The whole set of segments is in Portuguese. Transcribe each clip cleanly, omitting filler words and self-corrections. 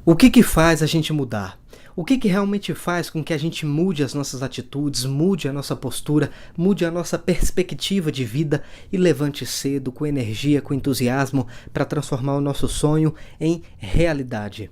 O que faz a gente mudar? O que realmente faz com que a gente mude as nossas atitudes, mude a nossa postura, mude a nossa perspectiva de vida e levante cedo, com energia, com entusiasmo, para transformar o nosso sonho em realidade?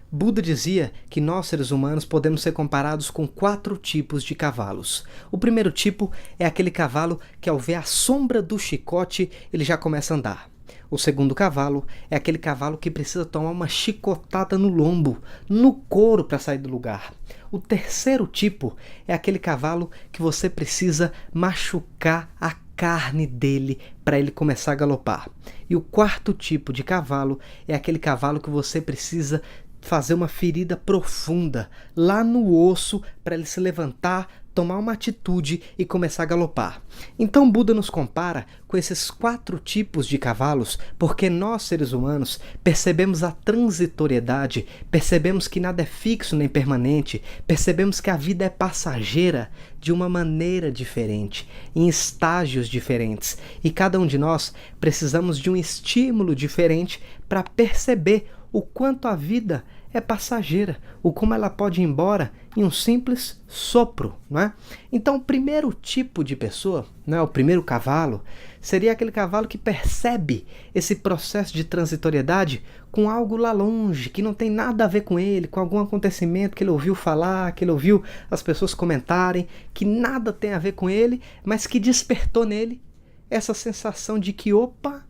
Buda dizia que nós, seres humanos, podemos ser comparados com 4 tipos de cavalos. O primeiro tipo é aquele cavalo que, ao ver a sombra do chicote, ele já começa a andar. O segundo cavalo é aquele cavalo que precisa tomar uma chicotada no lombo, no couro, para sair do lugar. O terceiro tipo é aquele cavalo que você precisa machucar a carne dele para ele começar a galopar. E o quarto tipo de cavalo é aquele cavalo que você precisa fazer uma ferida profunda lá no osso para ele se levantar, tomar uma atitude e começar a galopar. Então Buda nos compara com esses 4 tipos de cavalos, porque nós, seres humanos, percebemos a transitoriedade, percebemos que nada é fixo nem permanente, percebemos que a vida é passageira de uma maneira diferente, em estágios diferentes, e cada um de nós precisamos de um estímulo diferente para perceber o quanto a vida é passageira, o como ela pode ir embora em um simples sopro, não é? Então, o primeiro tipo de pessoa, o primeiro cavalo, seria aquele cavalo que percebe esse processo de transitoriedade com algo lá longe, que não tem nada a ver com ele, com algum acontecimento que ele ouviu falar, que ele ouviu as pessoas comentarem, que nada tem a ver com ele, mas que despertou nele essa sensação de que, opa,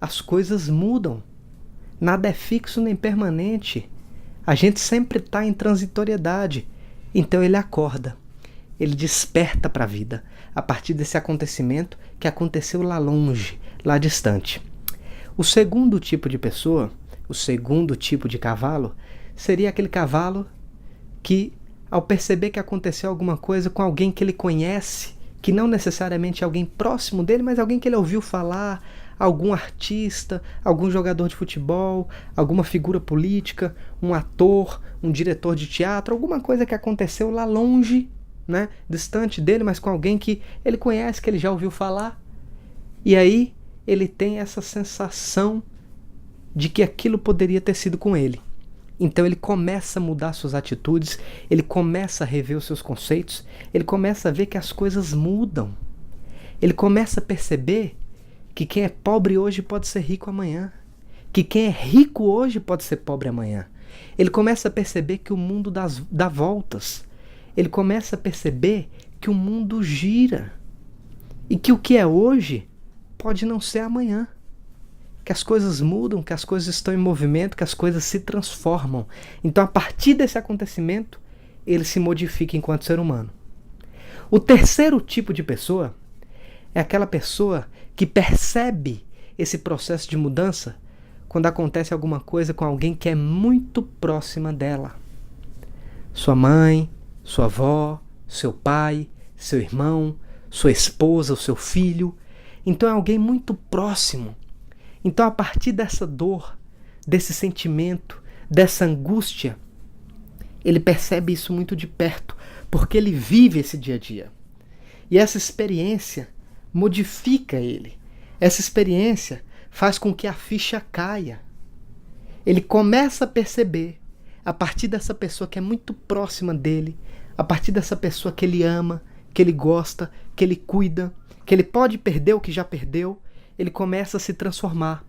as coisas mudam. Nada é fixo nem permanente. A gente sempre está em transitoriedade. Então ele acorda. Ele desperta para a vida a partir desse acontecimento que aconteceu lá longe, lá distante. O segundo tipo de pessoa, o segundo tipo de cavalo, seria aquele cavalo que, ao perceber que aconteceu alguma coisa com alguém que ele conhece, que não necessariamente é alguém próximo dele, mas alguém que ele ouviu falar, algum artista, algum jogador de futebol, alguma figura política, um ator, um diretor de teatro, alguma coisa que aconteceu lá longe, distante dele, mas com alguém que ele conhece, que ele já ouviu falar. E aí ele tem essa sensação de que aquilo poderia ter sido com ele. Então ele começa a mudar suas atitudes, ele começa a rever os seus conceitos, ele começa a ver que as coisas mudam. Ele começa a perceber que quem é pobre hoje pode ser rico amanhã. Que quem é rico hoje pode ser pobre amanhã. Ele começa a perceber que o mundo dá voltas. Ele começa a perceber que o mundo gira. E que o que é hoje pode não ser amanhã. Que as coisas mudam, que as coisas estão em movimento, que as coisas se transformam. Então, a partir desse acontecimento, ele se modifica enquanto ser humano. O terceiro tipo de pessoa é aquela pessoa que percebe esse processo de mudança quando acontece alguma coisa com alguém que é muito próxima dela. Sua mãe, sua avó, seu pai, seu irmão, sua esposa, o seu filho. Então é alguém muito próximo. Então, a partir dessa dor, desse sentimento, dessa angústia, ele percebe isso muito de perto, porque ele vive esse dia a dia. E essa experiência modifica ele. Essa experiência faz com que a ficha caia. Ele começa a perceber, a partir dessa pessoa que é muito próxima dele, a partir dessa pessoa que ele ama, que ele gosta, que ele cuida, que ele pode perder o que já perdeu, ele começa a se transformar.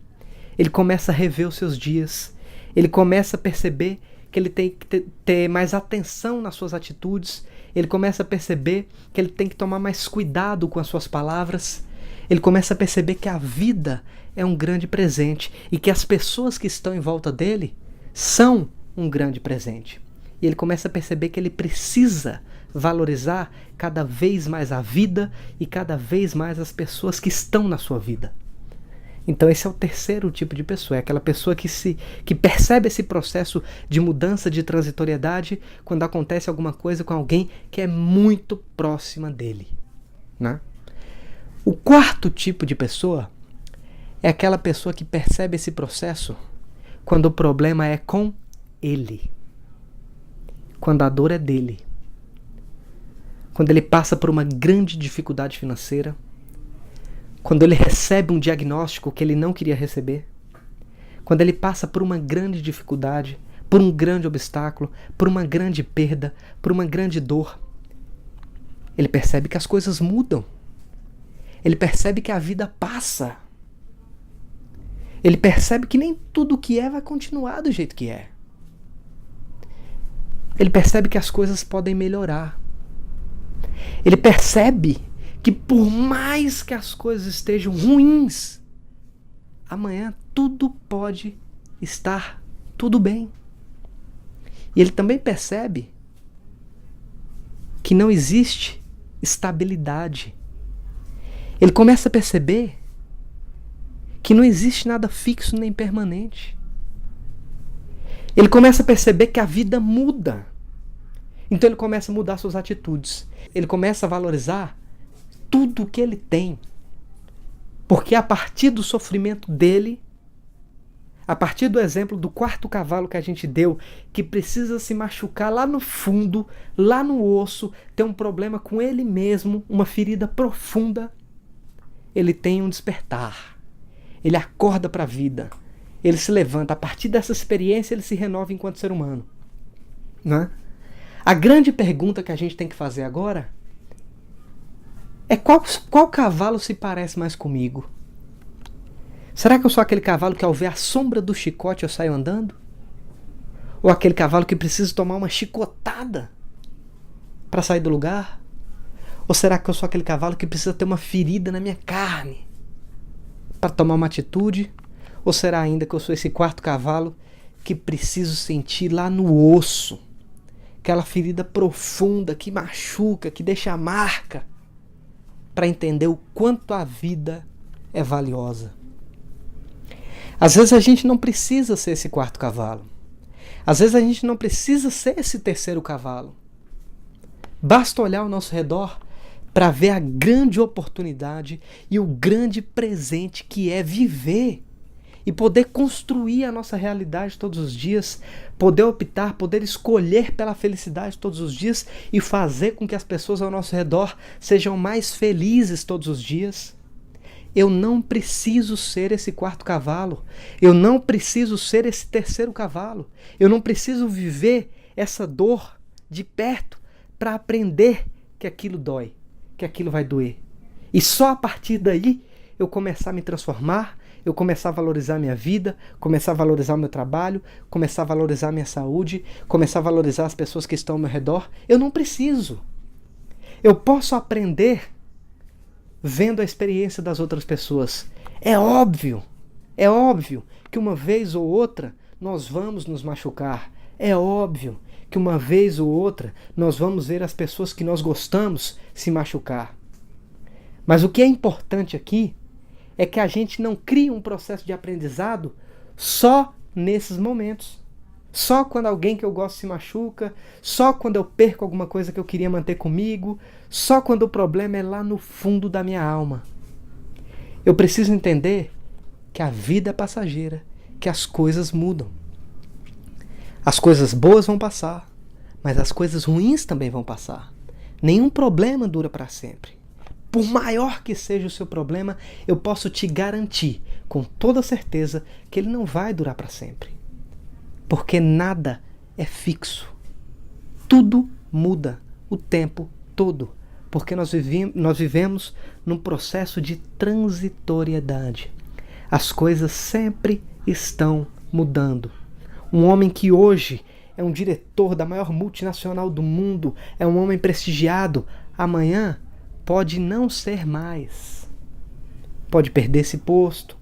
Ele começa a rever os seus dias. Ele começa a perceber que ele tem que ter mais atenção nas suas atitudes. Ele começa a perceber que ele tem que tomar mais cuidado com as suas palavras. Ele começa a perceber que a vida é um grande presente e que as pessoas que estão em volta dele são um grande presente. E ele começa a perceber que ele precisa valorizar cada vez mais a vida e cada vez mais as pessoas que estão na sua vida. Então esse é o terceiro tipo de pessoa, é aquela pessoa que percebe esse processo de mudança, de transitoriedade, quando acontece alguma coisa com alguém que é muito próxima dele. O quarto tipo de pessoa é aquela pessoa que percebe esse processo quando o problema é com ele, quando a dor é dele, quando ele passa por uma grande dificuldade financeira, quando ele recebe um diagnóstico que ele não queria receber, quando ele passa por uma grande dificuldade, por um grande obstáculo, por uma grande perda, por uma grande dor. Ele percebe que as coisas mudam. Ele percebe que a vida passa. Ele percebe que nem tudo o que é vai continuar do jeito que é. Ele percebe que as coisas podem melhorar. Ele percebe que por mais que as coisas estejam ruins, amanhã tudo pode estar tudo bem. E ele também percebe que não existe estabilidade. Ele começa a perceber que não existe nada fixo nem permanente. Ele começa a perceber que a vida muda. Então ele começa a mudar suas atitudes. Ele começa a valorizar tudo o que ele tem. Porque a partir do sofrimento dele, a partir do exemplo do quarto cavalo que a gente deu, que precisa se machucar lá no fundo, lá no osso, ter um problema com ele mesmo, uma ferida profunda, ele tem um despertar. Ele acorda para a vida. Ele se levanta. A partir dessa experiência, ele se renova enquanto ser humano. Né? A grande pergunta que a gente tem que fazer agora é qual cavalo se parece mais comigo? Será que eu sou aquele cavalo que ao ver a sombra do chicote eu saio andando? Ou aquele cavalo que precisa tomar uma chicotada para sair do lugar? Ou será que eu sou aquele cavalo que precisa ter uma ferida na minha carne para tomar uma atitude? Ou será ainda que eu sou esse quarto cavalo que preciso sentir lá no osso, aquela ferida profunda que machuca, que deixa a marca, para entender o quanto a vida é valiosa? Às vezes a gente não precisa ser esse quarto cavalo. Às vezes a gente não precisa ser esse terceiro cavalo. Basta olhar ao nosso redor para ver a grande oportunidade e o grande presente que é viver e poder construir a nossa realidade todos os dias, poder optar, poder escolher pela felicidade todos os dias e fazer com que as pessoas ao nosso redor sejam mais felizes todos os dias. Eu não preciso ser esse quarto cavalo. Eu não preciso ser esse terceiro cavalo. Eu não preciso viver essa dor de perto para aprender que aquilo dói, que aquilo vai doer. E só a partir daí eu começar a me transformar, eu começar a valorizar minha vida, começar a valorizar o meu trabalho, começar a valorizar a minha saúde, começar a valorizar as pessoas que estão ao meu redor. Eu não preciso. Eu posso aprender vendo a experiência das outras pessoas. É óbvio que uma vez ou outra nós vamos nos machucar. É óbvio que uma vez ou outra nós vamos ver as pessoas que nós gostamos se machucar. Mas o que é importante aqui é que a gente não crie um processo de aprendizado só nesses momentos. Só quando alguém que eu gosto se machuca, só quando eu perco alguma coisa que eu queria manter comigo, só quando o problema é lá no fundo da minha alma. Eu preciso entender que a vida é passageira, que as coisas mudam. As coisas boas vão passar, mas as coisas ruins também vão passar. Nenhum problema dura para sempre. Por maior que seja o seu problema, eu posso te garantir, com toda certeza, que ele não vai durar para sempre. Porque nada é fixo. Tudo muda o tempo todo. Porque nós vivemos num processo de transitoriedade. As coisas sempre estão mudando. Um homem que hoje é um diretor da maior multinacional do mundo, é um homem prestigiado, amanhã pode não ser mais. Pode perder esse posto,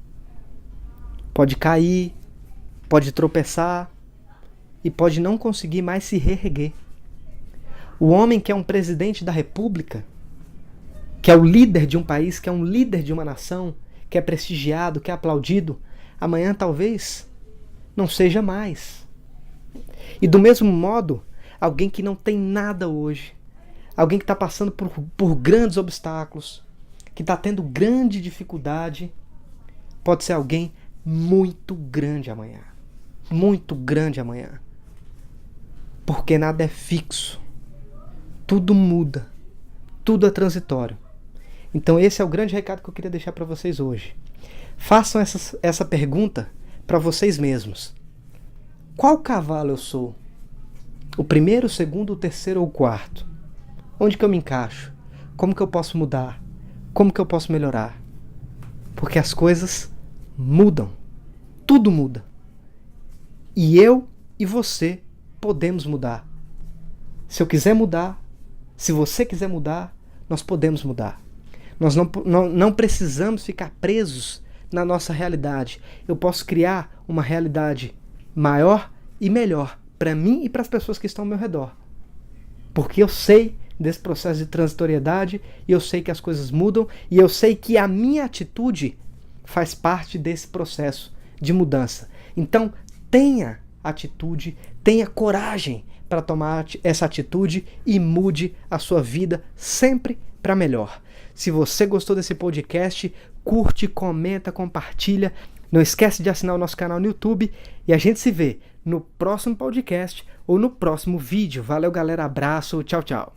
pode cair, pode tropeçar e pode não conseguir mais se reerguer. O homem que é um presidente da república, que é o líder de um país, que é um líder de uma nação, que é prestigiado, que é aplaudido, amanhã talvez não seja mais. E do mesmo modo, alguém que não tem nada hoje, alguém que está passando por grandes obstáculos, que está tendo grande dificuldade, pode ser alguém muito grande amanhã. Muito grande amanhã. Porque nada é fixo. Tudo muda. Tudo é transitório. Então esse é o grande recado que eu queria deixar para vocês hoje. Façam essa pergunta para vocês mesmos. Qual cavalo eu sou? O primeiro, o segundo, o terceiro ou o quarto? Onde que eu me encaixo? Como que eu posso mudar? Como que eu posso melhorar? Porque as coisas mudam. Tudo muda. E eu e você podemos mudar. Se eu quiser mudar, se você quiser mudar, nós podemos mudar. Nós não precisamos ficar presos na nossa realidade. Eu posso criar uma realidade maior e melhor para mim e para as pessoas que estão ao meu redor. Porque eu sei desse processo de transitoriedade, e eu sei que as coisas mudam, e eu sei que a minha atitude faz parte desse processo de mudança. Então, tenha atitude, tenha coragem para tomar essa atitude e mude a sua vida sempre para melhor. Se você gostou desse podcast, curte, comenta, compartilha. Não esquece de assinar o nosso canal no YouTube e a gente se vê no próximo podcast ou no próximo vídeo. Valeu, galera. Abraço. Tchau, tchau.